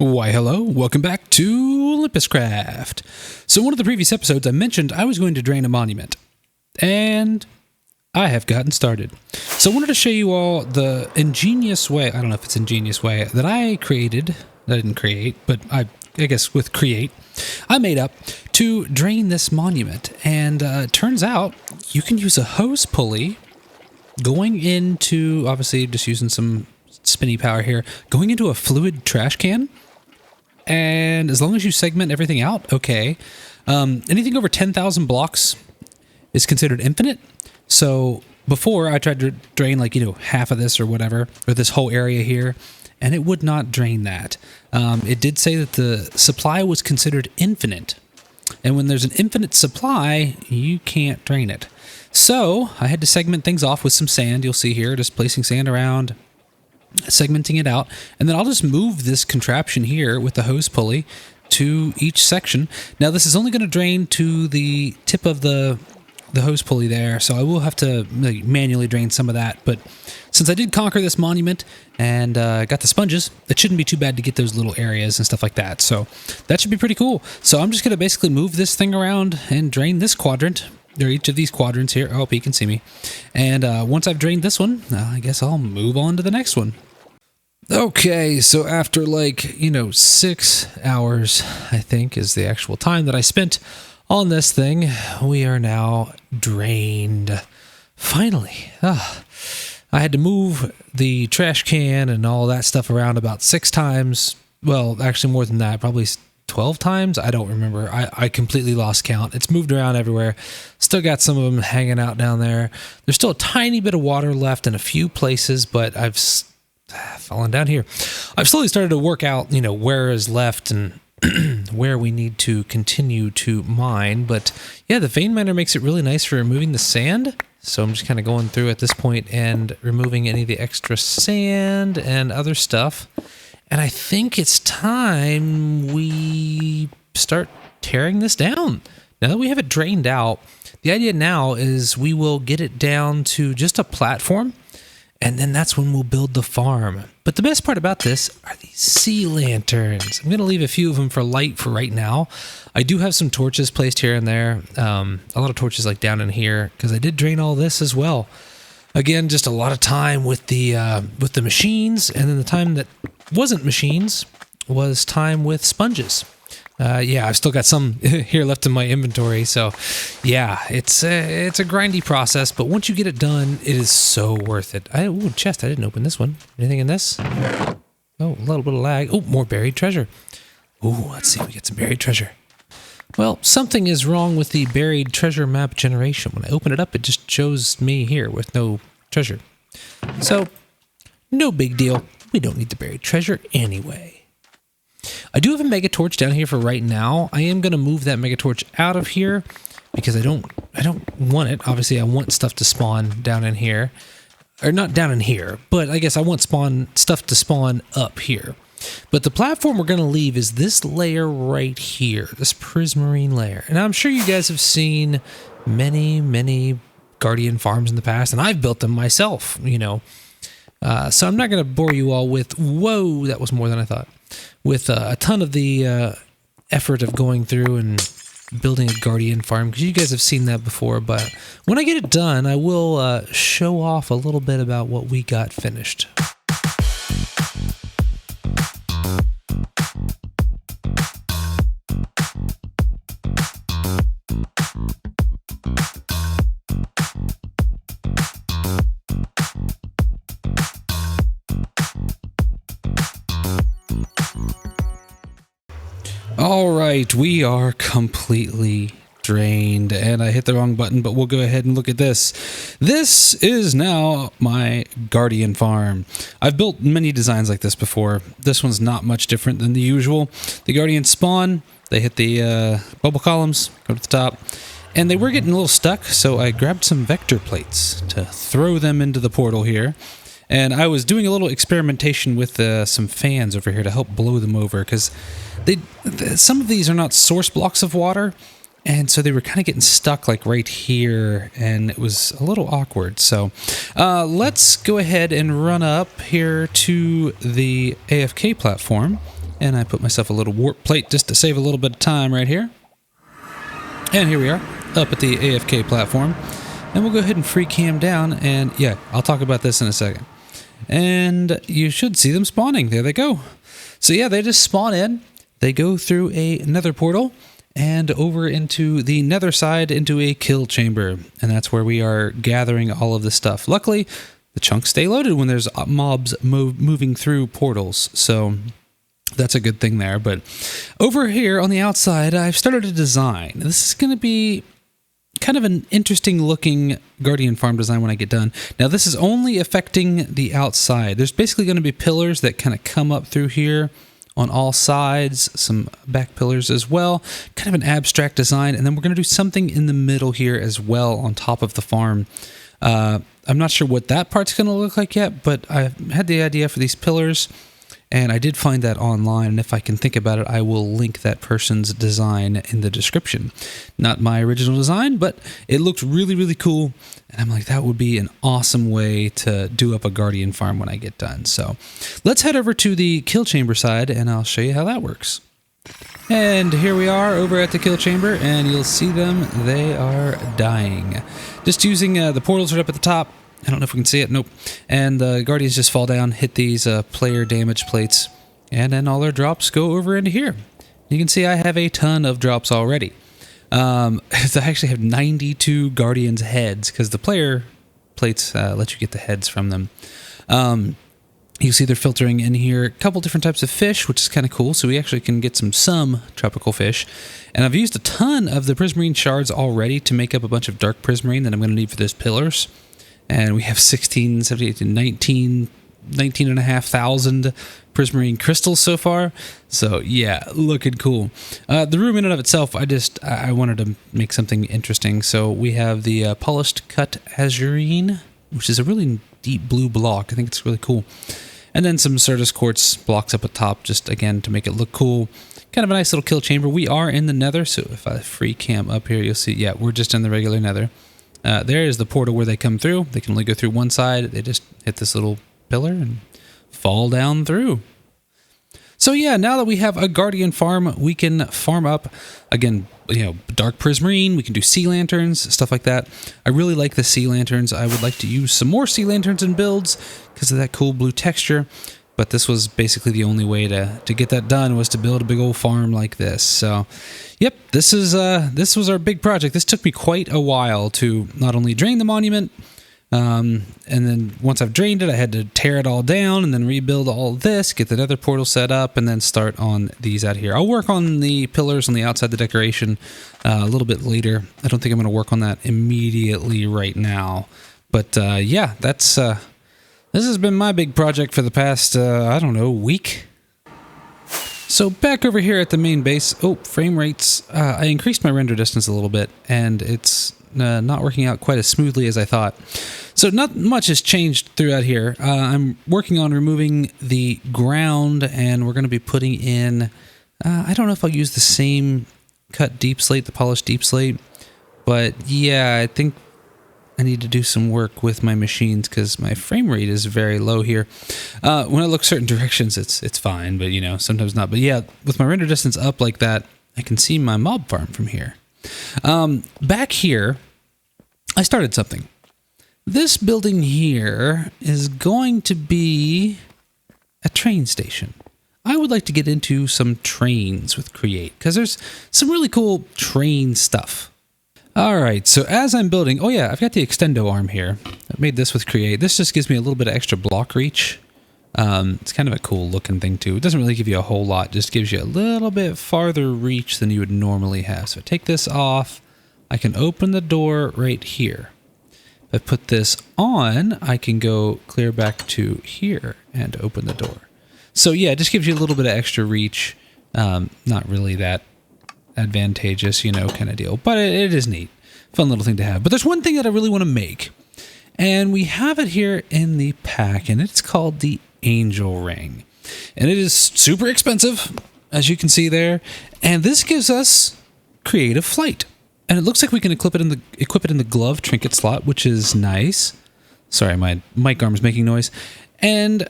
Why hello, welcome back to OlympusCraft. So one of the previous episodes I mentioned I was going to drain a monument, and I have gotten started. So I wanted to show you all the ingenious way, I don't know if it's ingenious way, that I created, I didn't create, but I guess with create, I made up to drain this monument. And it turns out you can use a hose pulley going into, obviously just using some spinny power here, going into a fluid trash can. And as long as you segment everything out, okay. Anything over 10,000 blocks is considered infinite. So before I tried to drain half of this or whatever, or this whole area here, and it would not drain that. It did say that the supply was considered infinite. And when there's an infinite supply, you can't drain it. So I had to segment things off with some sand. You'll see here, just placing sand around, segmenting it out, and then I'll just move this contraption here with the hose pulley to each section. Now this is only going to drain to the tip of the hose pulley there, so I will have to manually drain some of that, but since I did conquer this monument and got the sponges, it shouldn't be too bad to get those little areas and stuff like that, so that should be pretty cool. So I'm just going to basically move this thing around and drain this quadrant, or each of these quadrants here. I hope you can see me. And once I've drained this one, I guess I'll move on to the next one. Okay, so after 6 hours, I think, is the actual time that I spent on this thing, we are now drained. Finally. I had to move the trash can and all that stuff around about 6 times. Well, actually more than that, probably 12 times? I don't remember. I completely lost count. It's moved around everywhere. Still got some of them hanging out down there. There's still a tiny bit of water left in a few places, but I've fallen down here. I've slowly started to work out, where is left and where we need to continue to mine. But yeah, the vein miner makes it really nice for removing the sand. So I'm just kind of going through at this point and removing any of the extra sand and other stuff. And I think it's time we start tearing this down. Now that we have it drained out, the idea now is we will get it down to just a platform, and then that's when we'll build the farm. But the best part about this are these sea lanterns. I'm going to leave a few of them for light for right now. I do have some torches placed here and there. A lot of torches down in here, because I did drain all this as well. Again, just a lot of time with the machines, and then the time that wasn't machines was time with sponges. Yeah, I've still got some here left in my inventory, so yeah, it's a grindy process, but once you get it done, it is so worth it. Ooh, chest, I didn't open this one. Anything in this? Oh, a little bit of lag. Oh, more buried treasure. Ooh, let's see if we get some buried treasure. Well, something is wrong with the buried treasure map generation. When I open it up, it just shows me here with no treasure. So, no big deal. We don't need the buried treasure anyway. I do have a mega torch down here for right now. I am going to move that mega torch out of here because I don't want it. Obviously, I want stuff to spawn down in here. Or not down in here, but I guess I want stuff to spawn up here. But the platform we're going to leave is this layer right here, this prismarine layer. And I'm sure you guys have seen many Guardian farms in the past, and I've built them myself, So I'm not going to bore you all with, whoa, that was more than I thought, with a ton of the effort of going through and building a Guardian farm, because you guys have seen that before. But when I get it done, I will show off a little bit about what we got finished. All right, we are completely drained, and I hit the wrong button, but we'll go ahead and look at this. This is now my Guardian farm. I've built many designs like this before. This one's not much different than the usual. The Guardians spawn, they hit the bubble columns, go to the top, and they were getting a little stuck, so I grabbed some vector plates to throw them into the portal here. And I was doing a little experimentation with some fans over here to help blow them over, because some of these are not source blocks of water, and so they were kind of getting stuck right here, and it was a little awkward. So let's go ahead and run up here to the AFK platform, And I put myself a little warp plate just to save a little bit of time right here. And here we are, up at the AFK platform. And we'll go ahead and free cam down, and yeah, I'll talk about this in a second. And you should see them spawning. There they go. So yeah, they just spawn in. They go through a nether portal and over into the nether side into a kill chamber. And that's where we are gathering all of the stuff. Luckily, the chunks stay loaded when there's mobs moving through portals. So that's a good thing there. But over here on the outside, I've started a design. This is going to be kind of an interesting looking Guardian farm design when I get done. Now this is only affecting the outside. There's basically going to be pillars that kind of come up through here on all sides, some back pillars as well, kind of an abstract design. And then we're going to do something in the middle here as well on top of the farm. I'm not sure what that part's going to look like yet, but I had the idea for these pillars. And I did find that online, and if I can think about it, I will link that person's design in the description. Not my original design, but it looked really, really cool. And I'm like, that would be an awesome way to do up a Guardian farm when I get done. So let's head over to the kill chamber side, and I'll show you how that works. And here we are over at the kill chamber, and you'll see them. They are dying. Just using the portals right up at the top. I don't know if we can see it. Nope. And the Guardians just fall down, hit these player damage plates, and then all their drops go over into here. You can see I have a ton of drops already. I actually have 92 Guardians heads because the player plates let you get the heads from them. You see they're filtering in here a couple different types of fish, which is kind of cool. So we actually can get some tropical fish. And I've used a ton of the prismarine shards already to make up a bunch of dark prismarine that I'm going to need for those pillars. And we have 16, 17, 19,500 prismarine crystals so far. So yeah, looking cool. The room in and of itself, I wanted to make something interesting. So we have the polished cut azurine, which is a really deep blue block. I think it's really cool. And then some Certus quartz blocks up at top, just again to make it look cool. Kind of a nice little kill chamber. We are in the nether, so if I free cam up here, you'll see, yeah, we're just in the regular nether. There is the portal where they come through. They can only go through one side. They just hit this little pillar and fall down through. So yeah, now that we have a Guardian farm, we can farm up, again, dark prismarine. We can do sea lanterns, stuff like that. I really like the sea lanterns. I would like to use some more sea lanterns in builds because of that cool blue texture. But this was basically the only way to get that done, was to build a big old farm like this. So, yep, this was our big project. This took me quite a while to not only drain the monument, and then once I've drained it, I had to tear it all down and then rebuild all this, get the nether portal set up, and then start on these out here. I'll work on the pillars on the outside, the decoration, a little bit later. I don't think I'm going to work on that immediately right now. But yeah, that's... this has been my big project for the past, I don't know, week. So back over here at the main base, frame rates. I increased my render distance a little bit, and it's not working out quite as smoothly as I thought. So not much has changed throughout here. I'm working on removing the ground, and we're going to be putting in, I don't know if I'll use the same cut deep slate, the polished deep slate, but yeah, I think I need to do some work with my machines because my frame rate is very low here. When I look certain directions, it's fine, but sometimes not. But yeah, with my render distance up like that, I can see my mob farm from here. Back here, I started something. This building here is going to be a train station. I would like to get into some trains with Create because there's some really cool train stuff. All right, so as I'm building, I've got the extendo arm here. I made this with Create. This just gives me a little bit of extra block reach. It's kind of a cool looking thing too. It doesn't really give you a whole lot, just gives you a little bit farther reach than you would normally have. So I take this off, I can open the door right here. If I put this on, I can go clear back to here and open the door. So yeah, it just gives you a little bit of extra reach. Not really that advantageous, kind of deal, but it is neat. Fun little thing to have. But there's one thing that I really want to make, and we have it here in the pack, and it's called the Angel Ring. And it is super expensive, as you can see there, and this gives us creative flight. And it looks like we can equip it in the glove trinket slot, which is nice. Sorry, my mic arm is making noise. And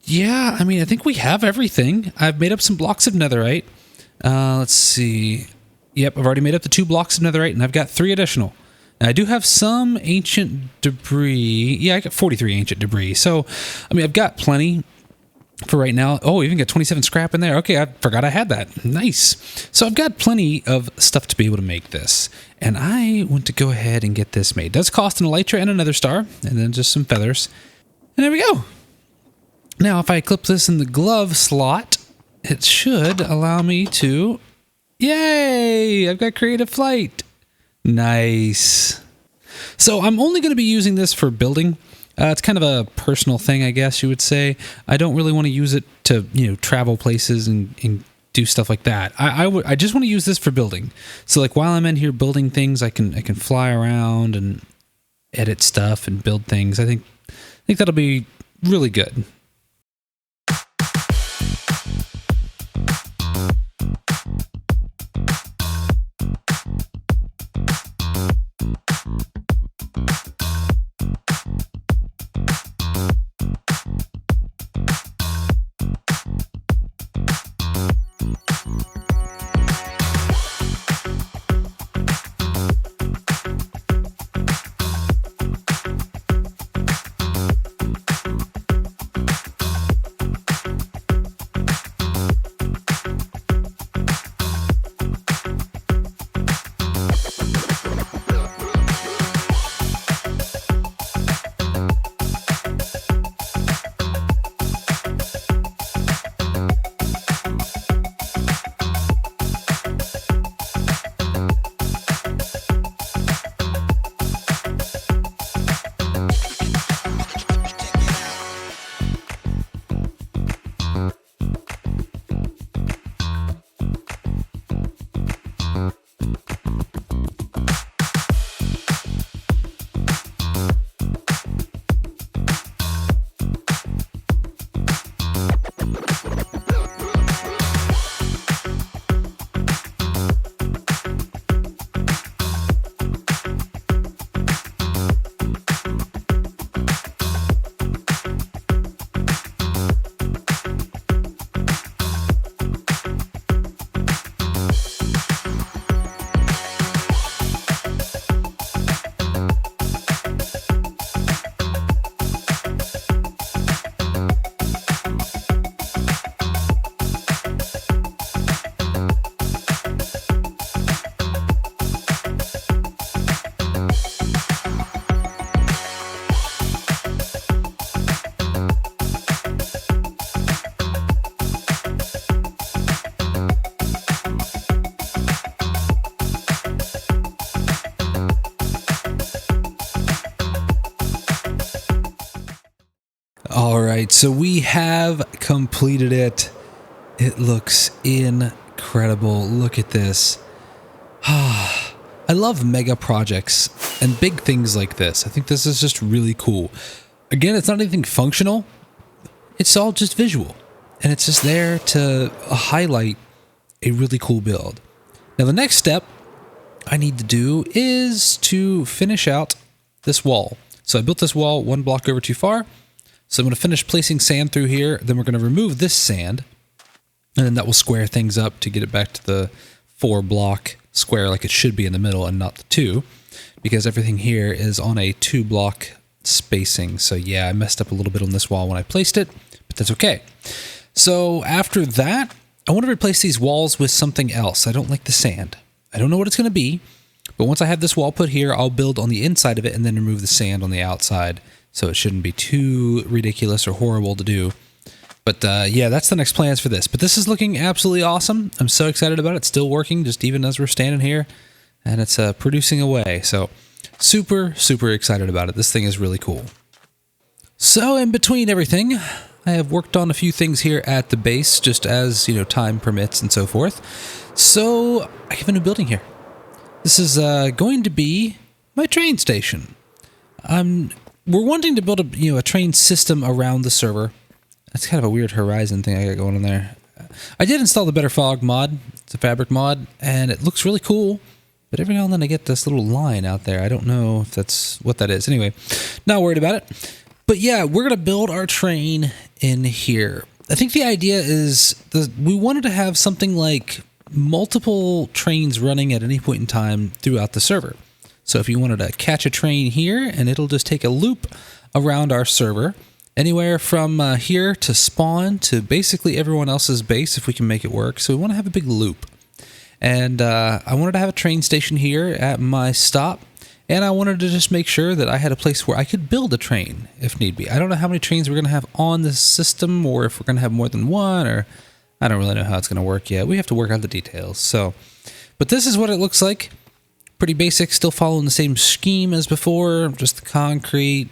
Yeah, I mean, I think we have everything. I've made up some blocks of netherite. Let's see. Yep, I've already made up the 2 blocks of netherite, and I've got 3 additional. Now, I do have some ancient debris. Yeah, I got 43 ancient debris. So, I mean, I've got plenty for right now. Oh, even got 27 scrap in there. Okay, I forgot I had that. Nice. So I've got plenty of stuff to be able to make this. And I want to go ahead and get this made. It does cost an elytra and another star, and then just some feathers. And there we go. Now, if I clip this in the glove slot, it should allow me to... Yay! I've got creative flight. Nice. So I'm only going to be using this for building. It's kind of a personal thing, I guess you would say. I don't really want to use it to, travel places and do stuff like that. I just want to use this for building. So like while I'm in here building things, I can fly around and edit stuff and build things. I think that'll be really good. All right, so we have completed it. It looks incredible. Look at this. I love mega projects and big things like this. I think this is just really cool. Again, it's not anything functional. It's all just visual. And it's just there to highlight a really cool build. Now, the next step I need to do is to finish out this wall. So I built this wall 1 block over too far. So I'm going to finish placing sand through here. Then we're going to remove this sand. And then that will square things up to get it back to the 4 block square like it should be in the middle and not the 2. Because everything here is on a 2 block spacing. So yeah, I messed up a little bit on this wall when I placed it, but that's okay. So after that, I want to replace these walls with something else. I don't like the sand. I don't know what it's going to be, but once I have this wall put here, I'll build on the inside of it and then remove the sand on the outside. So it shouldn't be too ridiculous or horrible to do. But yeah, that's the next plans for this. But this is looking absolutely awesome. I'm so excited about it. It's still working just even as we're standing here. And it's producing away. So super, super excited about it. This thing is really cool. So in between everything, I have worked on a few things here at the base, just as, time permits and so forth. So I have a new building here. This is going to be my train station. We're wanting to build a train system around the server. That's kind of a weird horizon thing I got going on there. I did install the Better Fog mod. It's a fabric mod, and it looks really cool. But every now and then I get this little line out there. I don't know if that's what that is. Anyway, not worried about it. But yeah, we're going to build our train in here. I think the idea is we wanted to have something like multiple trains running at any point in time throughout the server. So if you wanted to catch a train here, and it'll just take a loop around our server, anywhere from here to spawn to basically everyone else's base if we can make it work. So we want to have a big loop. And I wanted to have a train station here at my stop. And I wanted to just make sure that I had a place where I could build a train if need be. I don't know how many trains we're going to have on this system, or if we're going to have more than one, or I don't really know how it's going to work yet. We have to work out the details. So, but this is what it looks like. Pretty basic, still following the same scheme as before, just the concrete,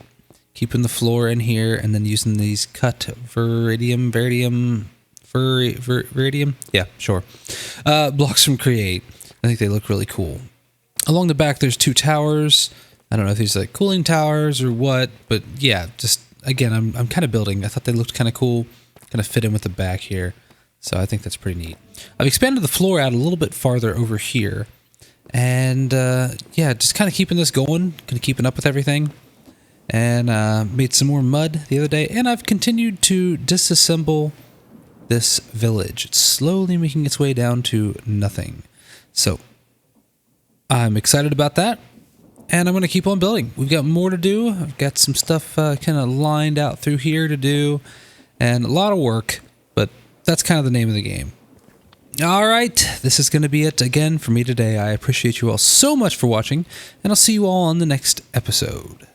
keeping the floor in here, and then using these cut veridium, yeah, sure, blocks from Create. I think they look really cool. Along the back, there's 2 towers. I don't know if these are like cooling towers or what, but yeah, just again, I'm kind of building. I thought they looked kind of cool, kind of fit in with the back here. So I think that's pretty neat. I've expanded the floor out a little bit farther over here. And yeah, just kind of keeping this going, kind of keeping up with everything. And made some more mud the other day. And I've continued to disassemble this village. It's slowly making its way down to nothing. So I'm excited about that, and I'm going to keep on building. We've got more to do. I've got some stuff kind of lined out through here to do, and a lot of work, but that's kind of the name of the game. All right, this is going to be it again for me today. I appreciate you all so much for watching, and I'll see you all on the next episode.